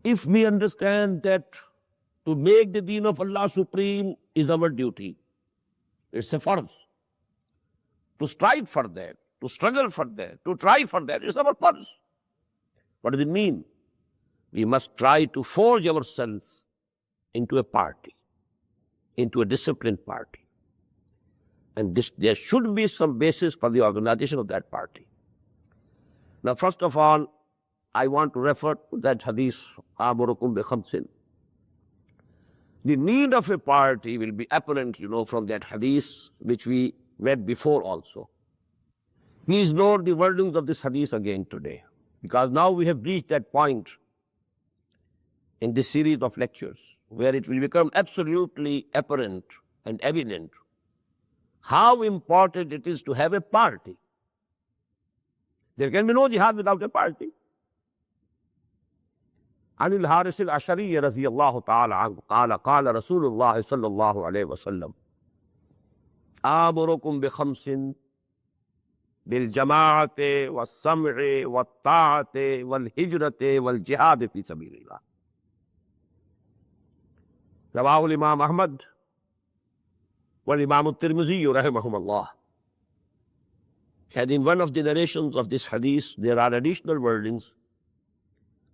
if we understand that to make the deen of Allah supreme is our duty, it's a farz. To strive for that, to struggle for that, to try for that is our farz. What does it mean? We must try to forge ourselves into a party, into a disciplined party. And there should be some basis for the organization of that party. Now, first of all, I want to refer to that hadith, Amurukum bi khamsin. The need of a party will be apparent, from that hadith, which we read before also. Please note the wordings of this hadith again today, because now we have reached that point in this series of lectures where it will become absolutely apparent and evident how important it is to have a party. There can be no jihad without a party. عن الحارث الأشعري رضي الله تعالى عنه قال قال رسول الله صلى الله عليه وسلم آمركم بخمس بالجماعة والسمع والطاعة والهجرة والجهاد في سبيل الله. رواه الإمام أحمد والإمام الترمذي رحمهم الله. And in one of the narrations of this hadith, there are additional wordings.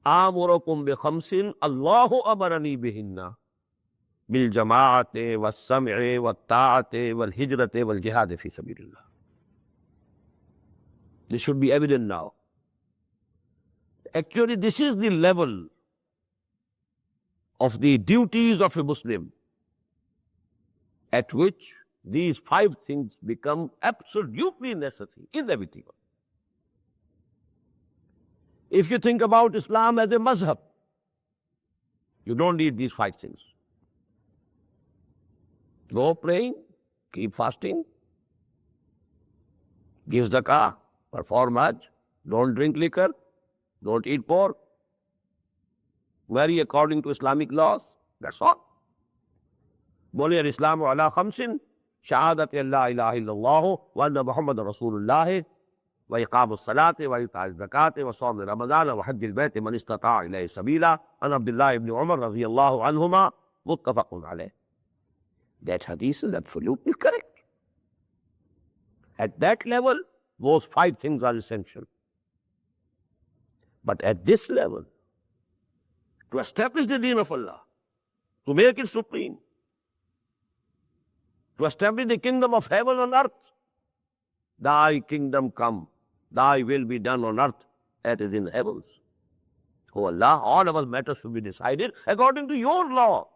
آمركم بخمس الله أمرني بهن بالجماعة والسمع والطاعة والهجرة والجهاد في سبيل الله. This should be evident now. Actually, this is the level of the duties of a Muslim at which these 5 things become absolutely necessary, inevitable. If you think about Islam as a mazhab, you don't need these 5 things. Go praying, keep fasting, give zakah, perform hajj, don't drink liquor, don't eat pork, marry according to Islamic laws, that's all. بولے الاسلام علی خمس شہادت لا الہ الا اللہ وان محمد رسول اللہ واقام الصلاۃ وایتاء الزکاۃ وصوم رمضان وحج البیت من استطاع الیہ سبیلا عن عبد اللہ بن عمر رضی اللہ عنہما متفق علیہ. That hadith is absolutely correct. At that level, those 5 things are essential. But at this level, to establish the deen of Allah, to make it supreme, to establish the kingdom of heaven on earth, thy kingdom come, thy will be done on earth as it is in the heavens. Oh Allah, all our matters should be decided according to your law.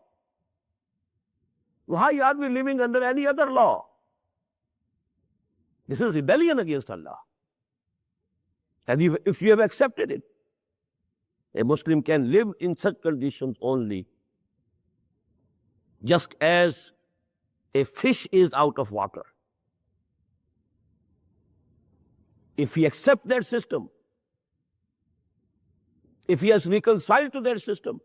Why are we living under any other law? This is rebellion against Allah. And if you have accepted it, a Muslim can live in such conditions only, just as a fish is out of water. If he accepts that system, if he has reconciled to that system,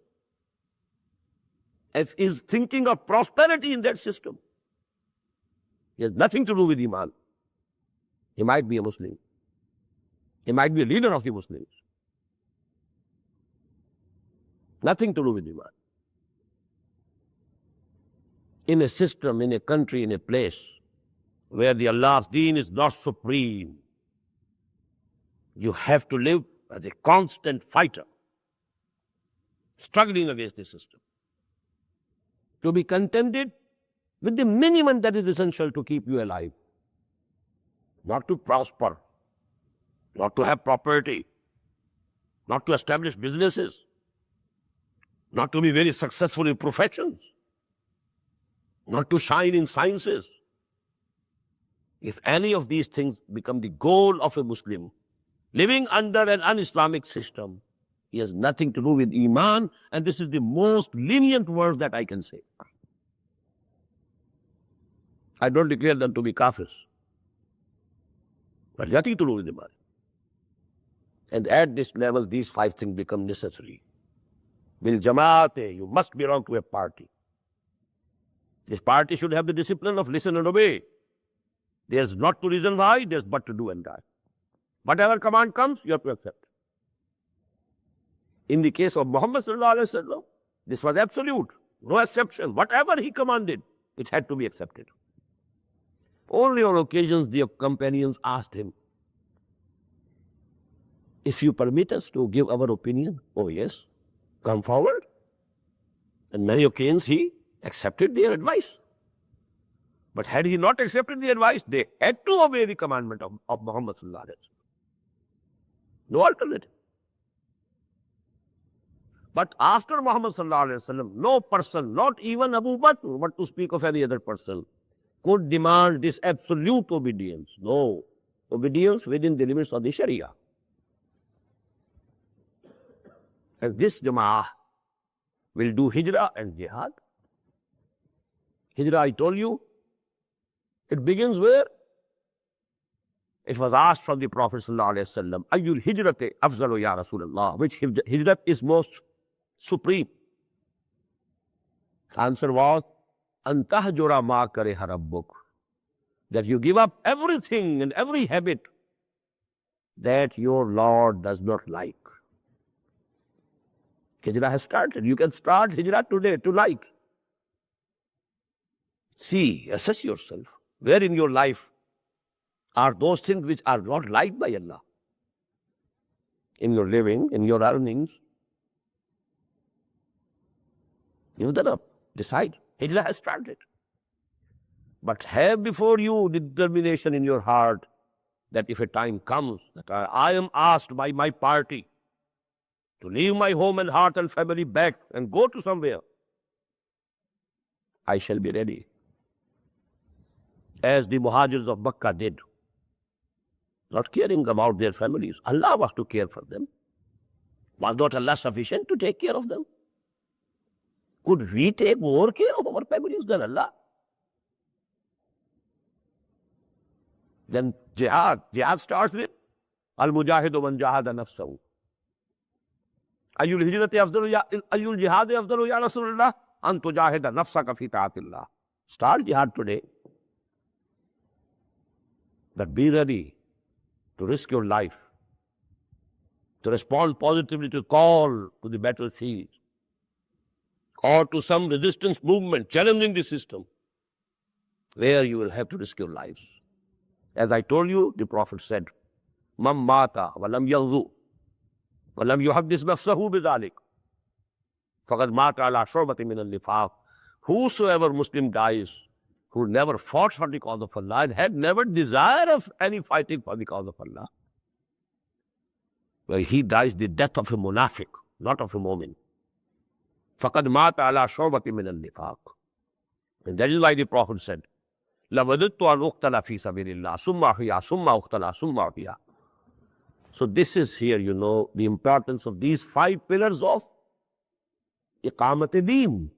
if he is thinking of prosperity in that system, he has nothing to do with Iman. He might be a Muslim. He might be a leader of the Muslims. Nothing to do with Iman. In a system, in a country, in a place where the Allah's deen is not supreme, you have to live as a constant fighter, struggling against the system, to be contented with the minimum that is essential to keep you alive, not to prosper, not to have property, not to establish businesses, not to be very successful in professions, not to shine in sciences. If any of these things become the goal of a Muslim, living under an un-Islamic system, he has nothing to do with Iman, and this is the most lenient word that I can say. I don't declare them to be kafirs, but nothing to do with Iman. And at this level, these 5 things become necessary. Bil Jamaate, you must belong to a party. This party should have the discipline of listen and obey. There's not to reason why, there's but to do and die. Whatever command comes, you have to accept. In the case of Muhammad sallallahu alaihi wasallam, this was absolute, no exception. Whatever he commanded, it had to be accepted. Only on occasions the companions asked him, if you permit us to give our opinion, oh yes, come forward. And many occasions he accepted their advice. But had he not accepted the advice, they had to obey the commandment of Muhammad sallallahu alaihi wasallam. No alternative. But after Muhammad sallallahu alaihi wasallam, no person, not even Abu Bakr, but to speak of any other person, could demand this absolute obedience. No. Obedience within the limits of the Sharia. And this Jama'ah will do hijrah and jihad. Hijrah, I told you, it begins where? It was asked from the Prophet sallallahu alaihi wasallam, Ayyul hijrati afzalu ya Rasulullah, which hijrat is most supreme? Answer was, Antahjura ma kare harabbuk, that you give up everything and every habit that your Lord does not like. Hijrah has started. You can start hijrah today, tonight. See, assess yourself. Where in your life are those things which are not liked by Allah? In your living, in your earnings. Give that up. Decide. Hijrah has started. But have before you the determination in your heart that if a time comes that I am asked by my party to leave my home and heart and family back and go to somewhere, I shall be ready. As the Muhajirs of Makkah did, not caring about their families. Allah was to care for them. Was not Allah sufficient to take care of them? Could we take more care of our families than Allah? Then jihad. Jihad starts with Al-Mujahidu man jahada nafsahu. Ayyul hijrati afdalu ya ayyul jihadi afdalu ya Rasulullah an tujahida nafsaka fi ta'atillah. Start jihad today. But be ready to risk your life, to respond positively to call to the battlefield, or to some resistance movement challenging the system, where you will have to risk your lives. As I told you, the Prophet said, Man mata walam yagzu walam yuhaddis nafsahu bidhalik faqad mata ala shu'bati min al-nifaq. Whosoever Muslim dies who never fought for the cause of Allah and had never desire of any fighting for the cause of Allah, well, he dies the death of a munafiq, not of a mu'min. فَقَدْ مَاتَ عَلَى شُعْبَةٍ مِنَ النِّفَاقِ. And that is why the Prophet said, لَوَدِدْتُ أَنْ أُقْتَلَ فِي سَبِيلِ اللَّهِ ثُمَّ أُحْيَا ثُمَّ أُقْتَلَ ثُمَّ أُحْيَا. So this is here, you know, the importance of these 5 pillars of iqamat-e-deen.